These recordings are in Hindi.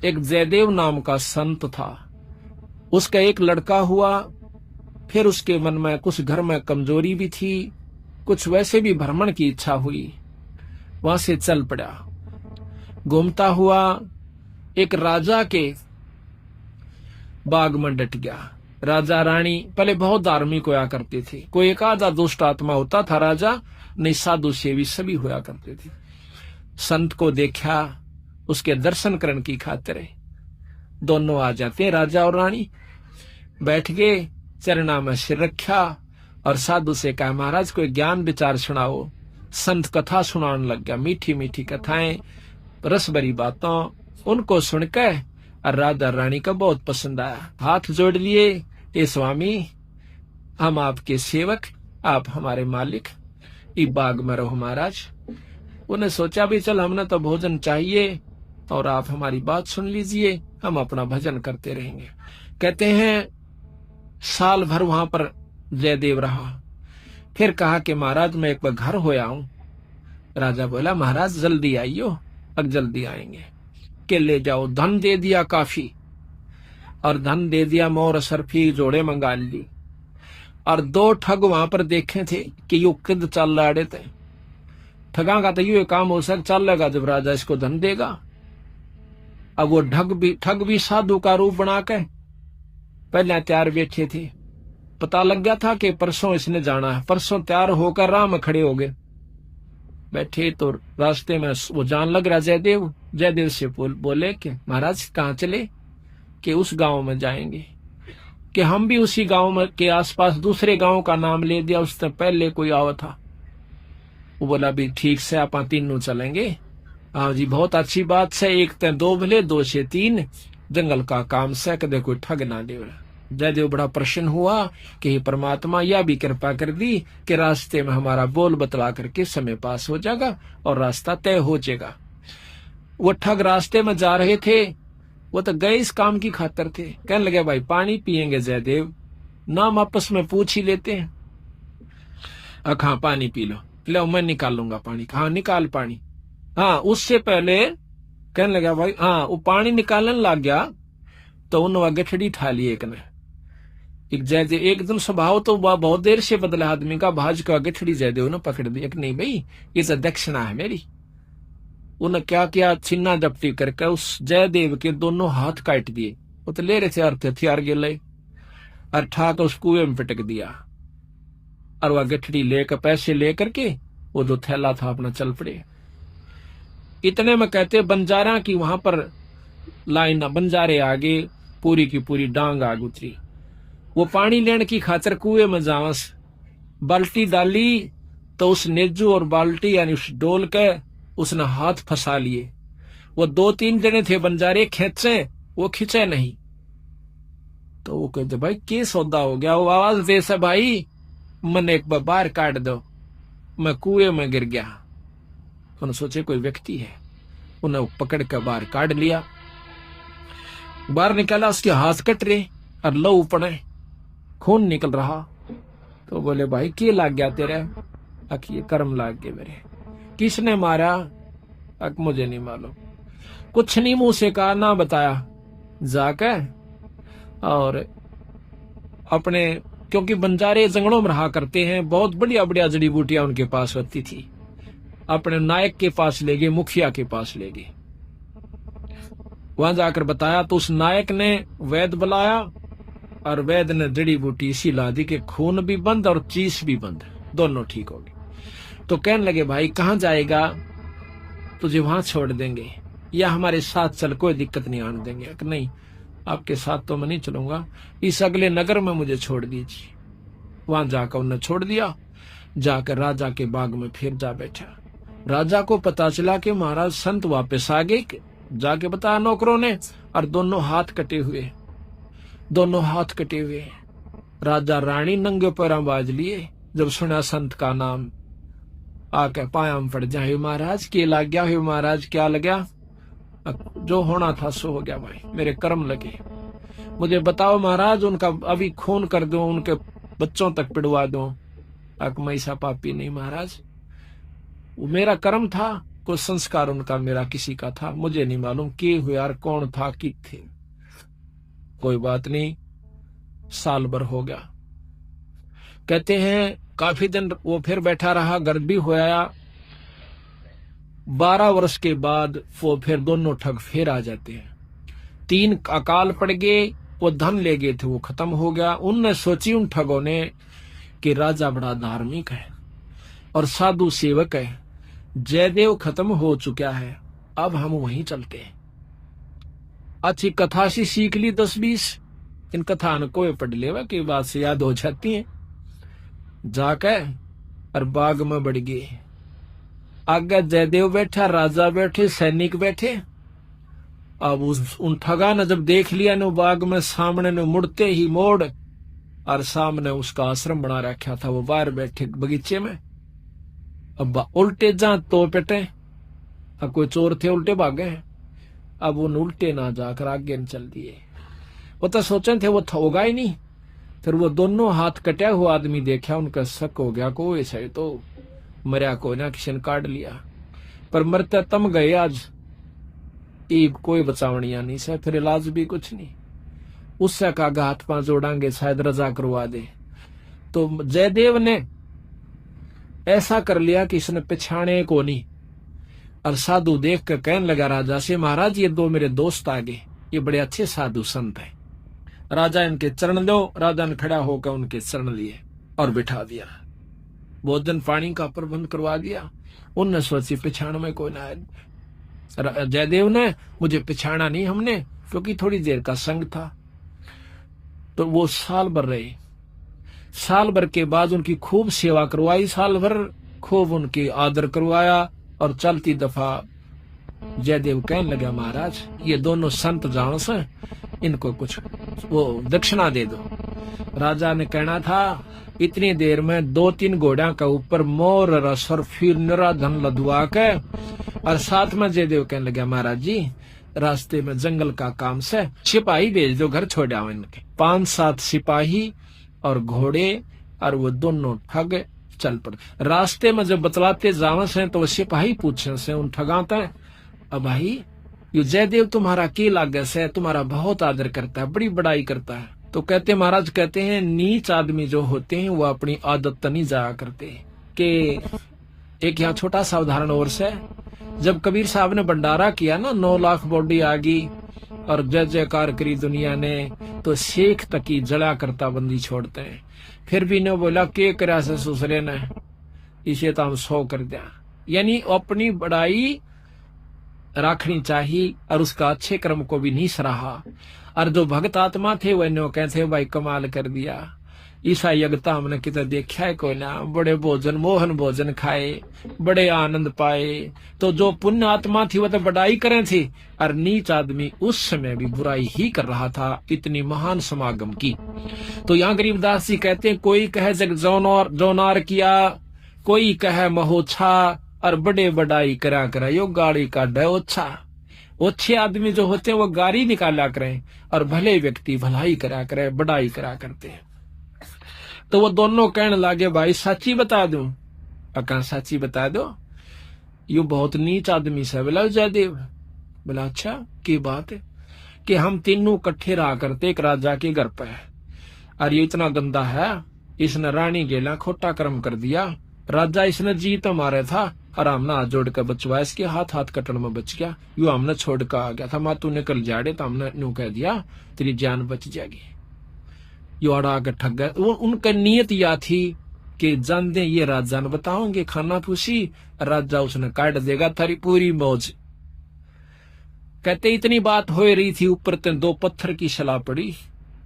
एक जयदेव नाम का संत था, उसका एक लड़का हुआ। फिर उसके मन में कुछ घर में कमजोरी भी थी, कुछ वैसे भी भ्रमण की इच्छा हुई। वहां से चल पड़ा, घूमता हुआ एक राजा के बाग में डट गया। राजा रानी पहले बहुत धार्मिक होया करते थे, कोई एक आधा दुष्ट आत्मा होता था राजा, नहीं साधु सेवी सभी होया करते थे। संत को देखा, उसके दर्शन करने की खातिर दोनों आ जाते हैं। राजा और रानी बैठ गए, चरणा में सिर रखा और साधु से कहा, महाराज कोई ज्ञान विचार सुनाओ। संत कथा सुनाने लग गया, मीठी मीठी कथाएं, रस भरी बातों। उनको सुनकर और राजा रानी का बहुत पसंद आया, हाथ जोड़ लिए, ये स्वामी हम आपके सेवक, आप हमारे मालिक, इस बाग में रहो महाराज। उन्हें सोचा भी चल हमने तो भोजन चाहिए और आप हमारी बात सुन लीजिए, हम अपना भजन करते रहेंगे। कहते हैं साल भर वहां पर जयदेव रहा। फिर कहा कि महाराज मैं एक बार घर होया हूं। राजा बोला महाराज जल्दी आइयो, अब जल्दी आएंगे। के ले जाओ, धन दे दिया काफी, और धन दे दिया, मोर सरफी जोड़े मंगा ली। और दो ठग वहां पर देखे थे कि यू किद चल रहे थे, ठगा का तो यू काम हो सक चल लगा जब राजा इसको धन देगा। अब वो ठग भी साधु का रूप बना के पहले तैयार बैठे थे। पता लग गया था कि परसों इसने जाना है, परसों तैयार होकर राह में खड़े हो गए। बैठे तो रास्ते में वो जान लग रहा जयदेव। जयदेव से बोले कि महाराज कहाँ चले? कि उस गांव में जाएंगे। कि हम भी उसी गांव में के आसपास दूसरे गांव का नाम ले दिया, उससे पहले कोई आवा था। वो बोला भी ठीक से आप तीनों चलेंगे। हाँ जी बहुत अच्छी बात से, एक ते दो भले, दो से तीन, जंगल का काम से कदे कोई ठग ना दे। जयदेव बड़ा प्रसन्न हुआ कि परमात्मा यह भी कृपा कर दी कि रास्ते में हमारा बोल बतला करके समय पास हो जाएगा और रास्ता तय हो जाएगा। वो ठग रास्ते में जा रहे थे, वो तो गए इस काम की खातर थे। कहने लगे भाई पानी पियेंगे जयदेव? नाम आपस में पूछ ही लेते हैं। हाँ पानी पी लो मैं निकालूंगा पानी। हाँ निकाल पानी। हाँ उससे पहले कहने लगा भाई, हाँ वो पानी निकालने लग गया तो उन्होंने गठड़ी ठा ली एक ने। एक जयदेव एकदम स्वभाव तो बहुत देर से बदला आदमी का, भाज का गठड़ी जयदेव ने पकड़ दी। एक नहीं भाई ये तो दक्षिणा है मेरी। उन्हें क्या किया, छिन्ना जपटी करके उस जयदेव के दोनों हाथ काट दिए। वो तो ले रहे थे अर्थ हथियार गिले, और ठाक उस कुएं में पटक दिया। और वह गठड़ी लेकर पैसे लेकर के वो जो थैला था अपना चल पड़े। इतने में कहते बंजारा की वहां पर लाइन, बंजारे आगे पूरी की पूरी डांग आग उतरी। वो पानी लेने की खातर कुएं में जावस, बाल्टी डाली तो उस नेजू और बाल्टी यानी उस डोल के उसने हाथ फंसा लिए। वो दो तीन जने थे बंजारे, खेचे वो खींचे नहीं। तो वो कहते भाई क्या सौदा हो गया? वो आवाज दे से भाई मन एक बार बाहर काट दो, मैं कुएं में गिर गया। उन्होंने सोचे कोई व्यक्ति है, उन्हें पकड़ कर बाहर काट लिया। बाहर निकाला, उसके हाथ कट रहे और लहू पड़े, खून निकल रहा। तो बोले भाई क्या लाग गया तेरे? ये कर्म लाग गए मेरे। किसने मारा? मुझे नहीं मालूम। कुछ नहीं मुंह से कहा, ना बताया। जाकर और अपने, क्योंकि बंजारे जंगलों में रहा करते हैं, बहुत बढ़िया बढ़िया जड़ी बूटियां उनके पास होती थी, अपने नायक के पास ले गए, मुखिया के पास ले गए। वहां जाकर बताया तो उस नायक ने वैद्य बुलाया और वैद्य ने जड़ी बूटी इसी ला दी कि खून भी बंद और चीस भी बंद, दोनों ठीक हो गए। तो कहने लगे भाई कहाँ जाएगा? तुझे वहां छोड़ देंगे या हमारे साथ चल, कोई दिक्कत नहीं आने देंगे। नहीं आपके साथ तो मैं नहीं चलूंगा, इस अगले नगर में मुझे छोड़ दीजिए। वहां जाकर उन्हें छोड़ दिया। जाकर राजा के बाग में फिर जा बैठा। राजा को पता चला कि महाराज संत वापस आ गए। जाके बताया नौकरों ने, और दोनों हाथ कटे हुए, दोनों हाथ कटे हुए। राजा रानी नंगे पैरों बाज लिए जब सुना संत का नाम। आके पायाम पड़ जाए, महाराज के लग गया है? महाराज क्या लगा? जो होना था सो हो गया भाई, मेरे कर्म लगे। मुझे बताओ महाराज, उनका अभी खून कर दो, उनके बच्चों तक पिड़वा दो। मैं ऐसा पापी नहीं महाराज, वो मेरा कर्म था, कोई संस्कार उनका मेरा किसी का था, मुझे नहीं मालूम के हुए यार, कौन था कि थे। कोई बात नहीं, साल भर हो गया। कहते हैं काफी दिन वो फिर बैठा रहा, गर्द भी होया। 12 वर्ष के बाद वो फिर दोनों ठग फिर आ जाते हैं। 3 अकाल पड़ गए, वो धन ले गए थे वो खत्म हो गया। उनने सोची उन ठगों ने कि राजा बड़ा धार्मिक है और साधु सेवक है, जयदेव खत्म हो चुका है, अब हम वहीं चलते हैं। अच्छी कथा सी सीख ली 10-20, इन कथा न कोई पढ़ लेवा की बात से याद हो जाती है। जाके और बाग में बढ़ गए। आगे जयदेव बैठा, राजा बैठे, सैनिक बैठे। अब उन ठगा ने जब देख लिया न बाग में, सामने ने मुड़ते ही मोड़ और सामने उसका आश्रम बना रखा था, वो बाहर बैठे बगीचे में। अब उल्टे जा तो पेटे, अब कोई चोर थे उल्टे भागे। अब उन उल्टे ना जाकर आगे न चल दिए। वो तो सोचे थे वो होगा ही नहीं। फिर वो दोनों हाथ कटा हुआ आदमी देखा, उनका शक हो गया को ऐसा तो मरिया को ना किसी ने काट लिया। पर मरते तम गए आज, ईब कोई बचावनिया नहीं से, फिर इलाज भी कुछ नहीं। उससे कहा हाथ पांव जोड़ांगे शायद रजा करवा दे। तो जयदेव ने ऐसा कर लिया कि इसने पिछाने को नहीं। और साधु देख कर कहने लगा राजा से, महाराज ये 2 मेरे दोस्त आ गए, ये बड़े अच्छे साधु संत हैं, राजा इनके चरण दो। राजा ने खड़ा होकर उनके चरण लिए और बिठा दिया। भोजन पानी का प्रबंध करवा दिया। उनने सोची पिछाण में कोई ना है। जयदेव ने मुझे पिछाड़ा नहीं हमने, क्योंकि थोड़ी देर का संग था। तो वो साल भर रहे। साल भर के बाद उनकी खूब सेवा करवाई, साल भर खूब उनकी आदर करवाया। और चलती दफा जयदेव कहने लगा, महाराज ये दोनों संत जान से, इनको कुछ वो दक्षिणा दे दो। राजा ने कहना था इतनी देर में 2-3 घोड़ा का ऊपर मोर रस और फिर निरा धन लदवा के। और साथ में जयदेव कहने लगा, महाराज जी रास्ते में जंगल का काम से सिपाही भेज दो, घर छोड़ आओ इनके। 5-7 सिपाही और घोड़े और वो दोनों ठग चल पड़े। रास्ते में जब बतलाते जावे से तो वो सिपाही पूछे से उन ठगाते, अब भाई ये जयदेव तुम्हारा के लागे से, तुम्हारा बहुत आदर करता है, बड़ी बड़ाई करता है। तो कहते महाराज, कहते हैं नीच आदमी जो होते हैं वो अपनी आदत नहीं जाया करते। कि एक यहाँ छोटा सा उदाहरण और से, जब कबीर साहब ने भंडारा किया ना, 9 लाख बॉडी आ गई और जय जयकार करी दुनिया ने, तो शेख तक की जला करता बंदी छोड़ते हैं। फिर भी ने बोला के करा से ससुरे ने, इसे तो हम 100 कर दिया। यानी अपनी बड़ाई रखनी चाहिए और उसका अच्छे कर्म को भी नहीं सराहा। और जो भक्त आत्मा थे वह नो कहते भाई कमाल कर दिया, ईसा यज्ञता हमने कितना देखा है कोई ना, बड़े भोजन मोहन भोजन खाए, बड़े आनंद पाए। तो जो पुण्य आत्मा थी वह तो बड़ाई करे थी, और नीच आदमी उस समय भी बुराई ही कर रहा था, इतनी महान समागम की। तो यहाँ गरीबदास जी कहते हैं, कोई कहे जग जोनार किया, कोई कहे महोछा, और बड़े बड़ाई करा यो गाड़ी का डोछा। अच्छे आदमी जो होते हैं वो गाड़ी निकाला करें, और भले व्यक्ति भलाई करा करे, बड़ाई करा करते हैं। तो वो दोनों कहने लगे, भाई सच्ची बता दूं? अका सच्ची बता दो, यू बहुत नीच आदमी से। बोला जयदेव, बोला अच्छा की बात है? कि हम तीनों इकट्ठे रहा करते एक राजा के घर पे, और ये इतना गंदा है, इसने रानी गेला खोटा कर्म कर दिया। राजा इसने जीत मारे था और हमने हाथ जोड़ कर बचवाया, इसके हाथ कटन में बच गया। यू हमने छोड़ कर आ गया था, माँ तू निकल जाड़े, तो हमने यूं कह दिया तेरी जान बच जाएगी। यो अड़ा के ठग गए। उनका नियत यह थी कि जान दे ये राजा ने बताओगे खाना फूसी, राजा उसने काट देगा थारी पूरी मौज। कहते इतनी बात हो रही थी, ऊपर ते 2 पत्थर की सलाह पड़ी,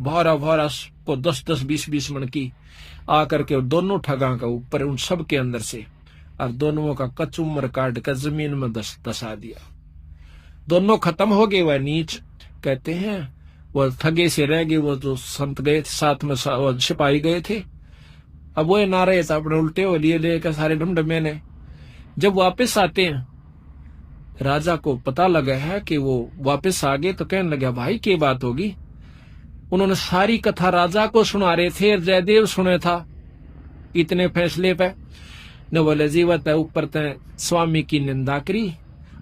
भारा भारा को 10-10 20-20 मन की आकर के दोनों ठगा का ऊपर उन सब के अंदर से, और दोनों का कचुम्बर काट कर जमीन में दसा दिया। दोनों खत्म हो गए। वह नीच कहते हैं वो ठगे से रह गए, वो जो संत गए थे साथ में सिपाही गए थे, अब वो ना रहे थे, अपने उल्टे हो लिए लेकर सारे डमडमे ने। जब वापस आते हैं, राजा को पता लगा है कि वो वापस आ गए, तो कहने लगा भाई क्या बात होगी? उन्होंने सारी कथा राजा को सुना रहे थे, जयदेव सुने था इतने फैसले पे। न बोले जीवत है ऊपर ते स्वामी की निंदा करी,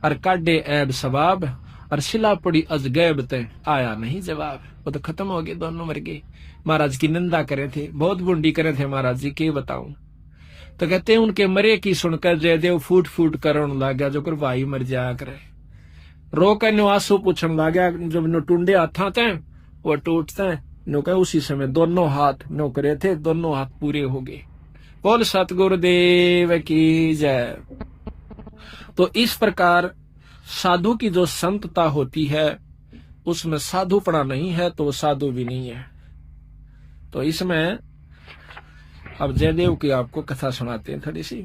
और काटे ऐब सवाब, और शिला पड़ी अजगैब ते आया नहीं जवाब। वो तो खत्म हो गए, दोनों मर गए। महाराज की निंदा करे थे, बहुत बुंडी करे थे महाराज जी, के बताऊं। तो कहते हैं उनके मरे की सुनकर जयदेव फूट फूट करण लगा, जो कर भाई मर जाया करे। रो कर नो आंसू पूछन लगा, जब नो टूंडे हाथा थे वो टूटते नो कहे उसी समय दोनों हाथ नो करे थे, दोनों हाथ पूरे हो गए। बोल सतगुरुदेव की जय। तो इस प्रकार साधु की जो संतता होती है उसमें साधुपना नहीं है तो वो साधु भी नहीं है। तो इसमें अब जयदेव की आपको कथा सुनाते हैं थोड़ी सी,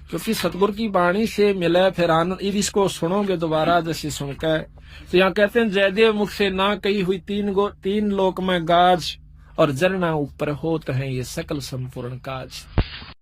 क्योंकि सतगुरु की वाणी से मिले फिर आनंद। यदि इसको सुनोगे दोबारा जैसे सुनकर, तो यहाँ कहते हैं जयदेव मुख से ना कही हुई तीन लोक में गाज, और जरना ऊपर होत है ये सकल संपूर्ण काज।